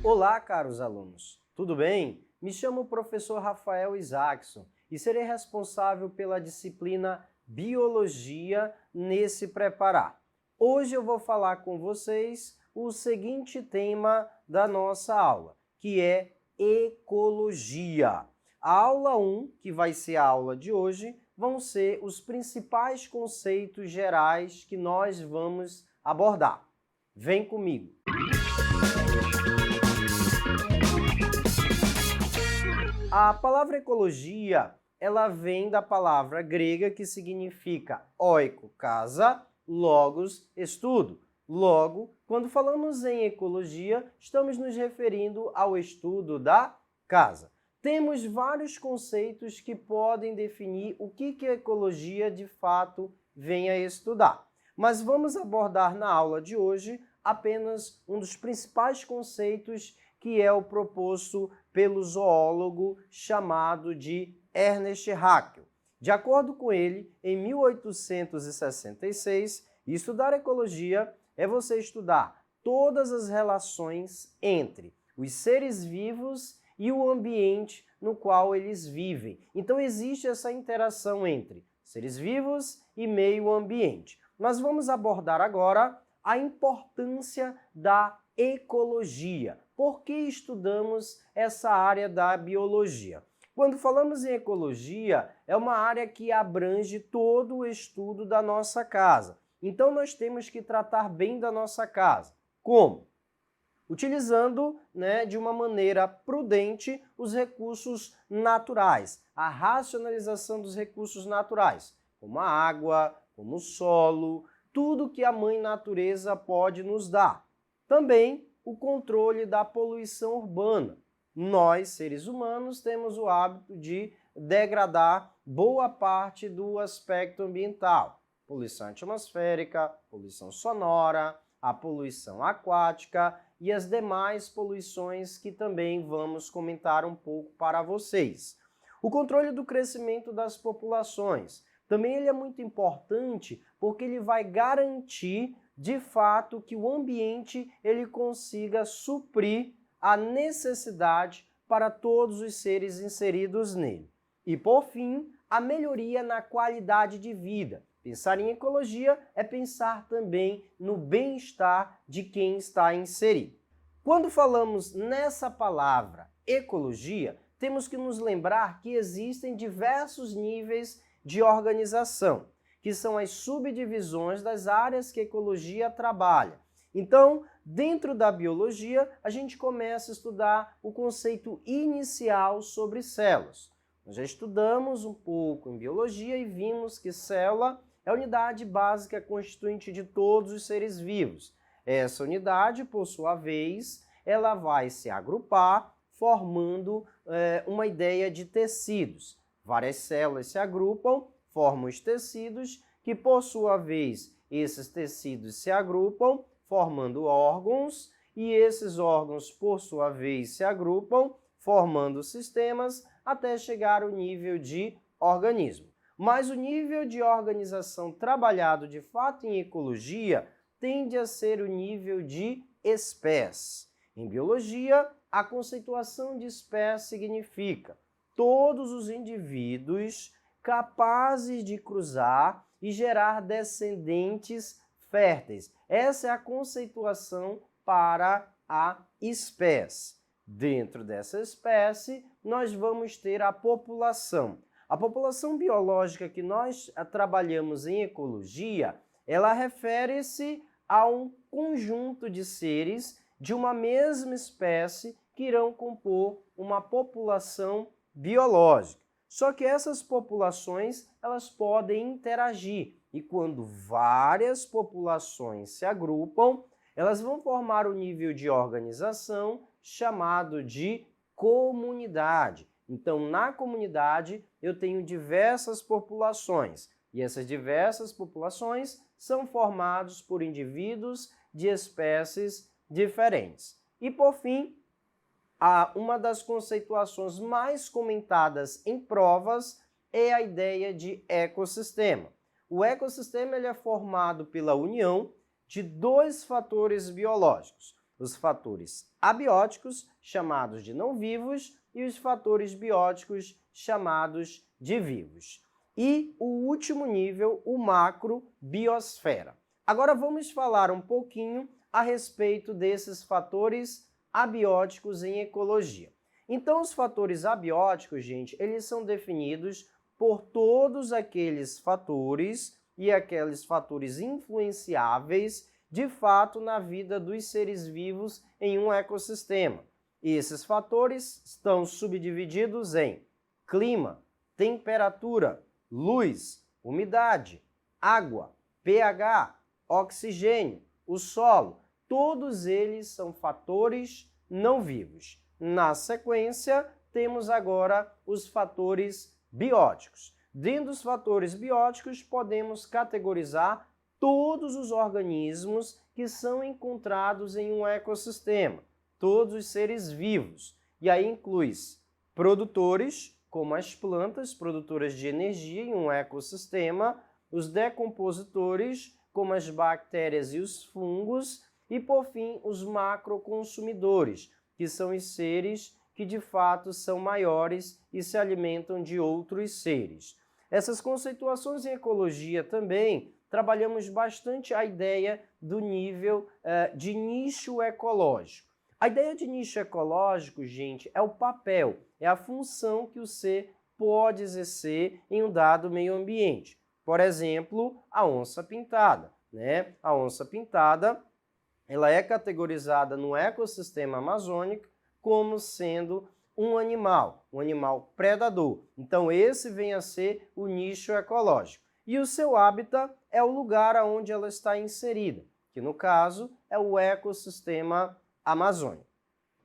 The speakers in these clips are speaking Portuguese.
Olá, caros alunos, tudo bem? Me chamo o professor Rafael Isaacson e serei responsável pela disciplina Biologia nesse Preparar. Hoje eu vou falar com vocês o seguinte tema da nossa aula, que é Ecologia. A aula 1, que vai ser a aula de hoje, vão ser os principais conceitos gerais que nós vamos abordar. Vem comigo! A palavra ecologia, ela vem da palavra grega que significa oiko, casa, logos, estudo. Logo, quando falamos em ecologia, estamos nos referindo ao estudo da casa. Temos vários conceitos que podem definir o que a ecologia de fato vem a estudar. Mas vamos abordar na aula de hoje apenas um dos principais conceitos que é o proposto pelo zoólogo chamado de Ernest Haeckel. De acordo com ele, em 1866, estudar ecologia é você estudar todas as relações entre os seres vivos e o ambiente no qual eles vivem. Então existe essa interação entre seres vivos e meio ambiente. Nós vamos abordar agora a importância da ecologia. Por que estudamos essa área da biologia? Quando falamos em ecologia, é uma área que abrange todo o estudo da nossa casa. Então nós temos que tratar bem da nossa casa. Como? Utilizando, de uma maneira prudente os recursos naturais, a racionalização dos recursos naturais, como a água, como o solo, tudo que a mãe natureza pode nos dar. Também o controle da poluição urbana. Nós, seres humanos, temos o hábito de degradar boa parte do aspecto ambiental. Poluição atmosférica, poluição sonora, a poluição aquática e as demais poluições que também vamos comentar um pouco para vocês. O controle do crescimento das populações. Também ele é muito importante porque ele vai garantir de fato que o ambiente ele consiga suprir a necessidade para todos os seres inseridos nele. E por fim, a melhoria na qualidade de vida. Pensar em ecologia é pensar também no bem-estar de quem está inserido. Quando falamos nessa palavra ecologia, temos que nos lembrar que existem diversos níveis de organização, que são as subdivisões das áreas que a ecologia trabalha. Então, dentro da biologia, a gente começa a estudar o conceito inicial sobre células. Nós já estudamos um pouco em biologia e vimos que célula é a unidade básica constituinte de todos os seres vivos. Essa unidade, por sua vez, ela vai se agrupar, formando uma ideia de tecidos. Várias células se agrupam, formam os tecidos, que por sua vez, esses tecidos se agrupam, formando órgãos, e esses órgãos, por sua vez, se agrupam, formando sistemas, até chegar ao nível de organismo. Mas o nível de organização trabalhado de fato em ecologia tende a ser o nível de espécie. Em biologia, a conceituação de espécie significa todos os indivíduos capazes de cruzar e gerar descendentes férteis. Essa é a conceituação para a espécie. Dentro dessa espécie, nós vamos ter a população. A população biológica que nós trabalhamos em ecologia, ela refere-se a um conjunto de seres de uma mesma espécie que irão compor uma população biológica. Só que essas populações, elas podem interagir e quando várias populações se agrupam, elas vão formar um nível de organização chamado de comunidade. Então, na comunidade, eu tenho diversas populações e essas diversas populações são formadas por indivíduos de espécies diferentes. E, por fim, uma das conceituações mais comentadas em provas é a ideia de ecossistema. O ecossistema ele é formado pela união de dois fatores biológicos. os fatores abióticos, chamados de não vivos, e os fatores bióticos, chamados de vivos. E o último nível, o macrobiosfera. Agora vamos falar um pouquinho a respeito desses fatores abióticos em ecologia. Então, os fatores abióticos, gente, eles são definidos por todos aqueles fatores e aqueles fatores influenciáveis de fato na vida dos seres vivos em um ecossistema. E esses fatores estão subdivididos em clima, temperatura, luz, umidade, água, pH, oxigênio, o solo. Todos eles são fatores não vivos. Na sequência, temos agora os fatores bióticos. Dentro dos fatores bióticos, podemos categorizar todos os organismos que são encontrados em um ecossistema, todos os seres vivos. E aí inclui produtores, como as plantas, produtoras de energia em um ecossistema, os decompositores, como as bactérias e os fungos, e por fim os macroconsumidores, que são os seres que de fato são maiores e se alimentam de outros seres. Essas conceituações em ecologia também trabalhamos bastante a ideia do nível de nicho ecológico. A ideia de nicho ecológico, gente, é o papel, é a função que o ser pode exercer em um dado meio ambiente. Por exemplo, a onça-pintada, né? A onça-pintada, ela é categorizada no ecossistema amazônico como sendo um animal predador. Então, esse vem a ser o nicho ecológico. E o seu hábitat é o lugar onde ela está inserida, que no caso é o ecossistema amazônico.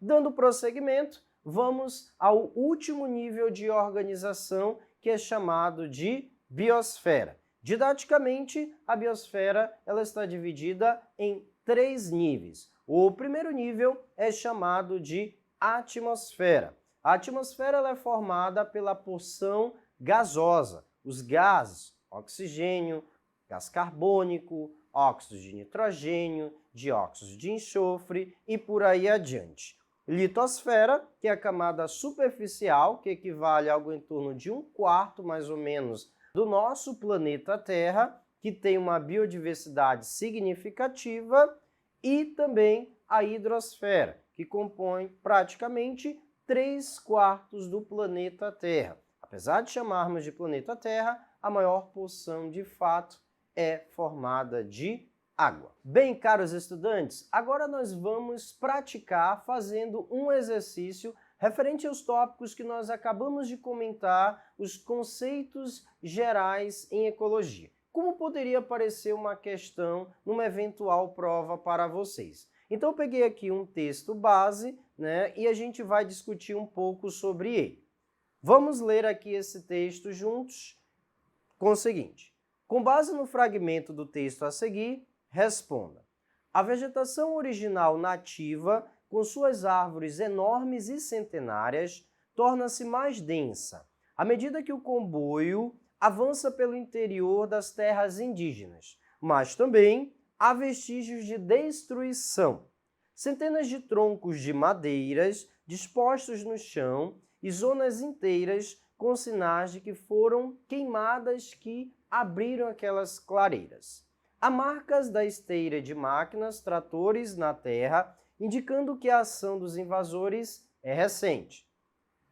Dando prosseguimento, vamos ao último nível de organização, que é chamado de biosfera. Didaticamente, a biosfera ela está dividida em 3 níveis. O primeiro nível é chamado de atmosfera. A atmosfera ela é formada pela porção gasosa, os gases, oxigênio, gás carbônico, óxido de nitrogênio, dióxido de enxofre e por aí adiante. Litosfera, que é a camada superficial, que equivale a algo em torno de 1/4 mais ou menos do nosso planeta Terra, que tem uma biodiversidade significativa, e também a hidrosfera, que compõe praticamente 3/4 do planeta Terra. Apesar de chamarmos de planeta Terra, a maior porção de fato é formada de água. Bem, caros estudantes, agora nós vamos praticar fazendo um exercício referente aos tópicos que nós acabamos de comentar, os conceitos gerais em ecologia. Como poderia aparecer uma questão numa eventual prova para vocês? Então eu peguei aqui um texto base, né, e a gente vai discutir um pouco sobre ele. Vamos ler aqui esse texto juntos com o seguinte: com base no fragmento do texto a seguir, responda. A vegetação original nativa, com suas árvores enormes e centenárias, torna-se mais densa à medida que o comboio avança pelo interior das terras indígenas, mas também há vestígios de destruição. Centenas de troncos de madeiras dispostos no chão e zonas inteiras com sinais de que foram queimadas que abriram aquelas clareiras. Há marcas da esteira de máquinas, tratores na terra, indicando que a ação dos invasores é recente.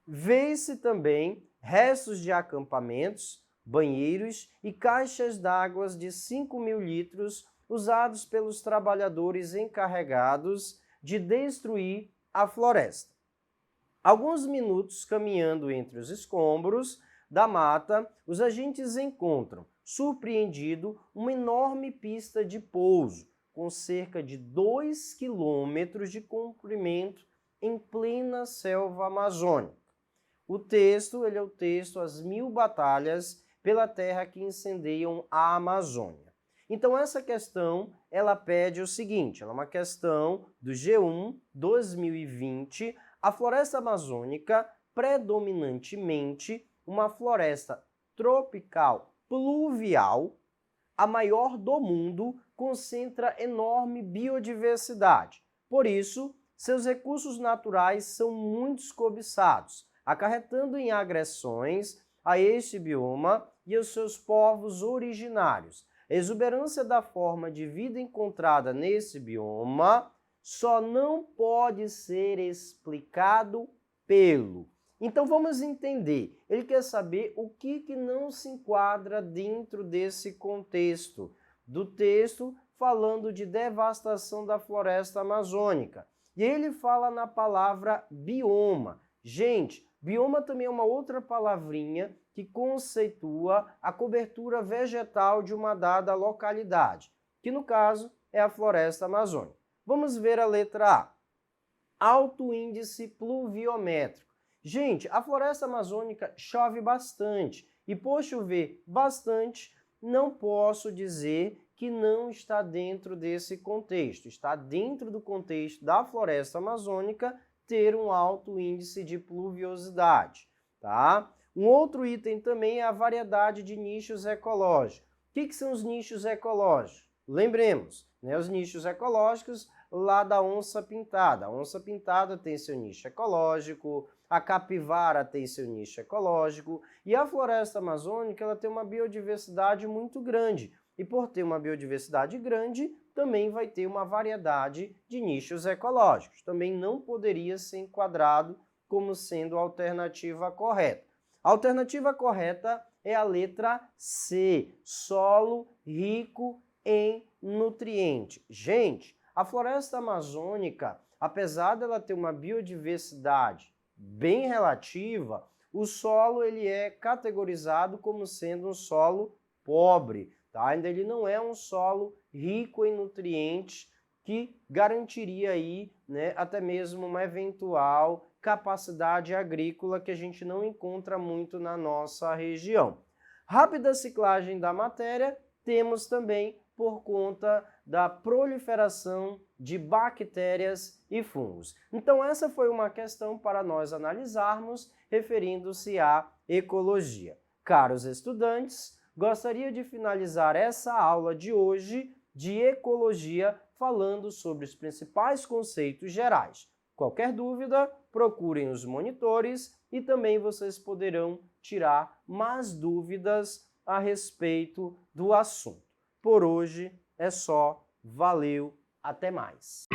Vê-se também restos de acampamentos, banheiros e caixas d'água de 5.000 litros usados pelos trabalhadores encarregados de destruir a floresta. Alguns minutos caminhando entre os escombros da mata, os agentes encontram, surpreendido, uma enorme pista de pouso, com cerca de 2 quilômetros de comprimento em plena selva amazônica. O texto é o texto As 1000 Batalhas pela Terra que Incendeiam a Amazônia. Então essa questão, ela pede o seguinte, ela é uma questão do G1 2020, a floresta amazônica, predominantemente uma floresta tropical pluvial, a maior do mundo, concentra enorme biodiversidade, Por isso, seus recursos naturais são muito cobiçados, acarretando em agressões a este bioma e aos seus povos originários. A exuberância da forma de vida encontrada nesse bioma só não pode ser explicado pelo. Então vamos entender. Ele quer saber o que não se enquadra dentro desse contexto do texto falando de devastação da floresta amazônica. E ele fala na palavra bioma. Gente, bioma também é uma outra palavrinha que conceitua a cobertura vegetal de uma dada localidade, que no caso é a floresta amazônica. Vamos ver a letra A. Alto índice pluviométrico. Gente, a floresta amazônica chove bastante e por chover bastante, não posso dizer que não está dentro desse contexto. Está dentro do contexto da floresta amazônica ter um alto índice de pluviosidade, tá? Um outro item também é a variedade de nichos ecológicos. O que são os nichos ecológicos? Lembremos, né, os nichos ecológicos lá da onça-pintada. A onça-pintada tem seu nicho ecológico, a capivara tem seu nicho ecológico e a floresta amazônica ela tem uma biodiversidade muito grande. E por ter uma biodiversidade grande, também vai ter uma variedade de nichos ecológicos. Também não poderia ser enquadrado como sendo a alternativa correta. A alternativa correta é a letra C, solo rico em nutrientes. Gente, a floresta amazônica, apesar dela ter uma biodiversidade bem relativa, o solo ele é categorizado como sendo um solo pobre, tá? Ainda ele não é um solo rico em nutrientes que garantiria aí, né, até mesmo uma eventual capacidade agrícola que a gente não encontra muito na nossa região. Rápida ciclagem da matéria, temos também por conta da proliferação de bactérias e fungos. Então essa foi uma questão para nós analisarmos referindo-se à ecologia. Caros estudantes, gostaria de finalizar essa aula de hoje de ecologia falando sobre os principais conceitos gerais. Qualquer dúvida, procurem os monitores e também vocês poderão tirar mais dúvidas a respeito do assunto. Por hoje é só, valeu, até mais!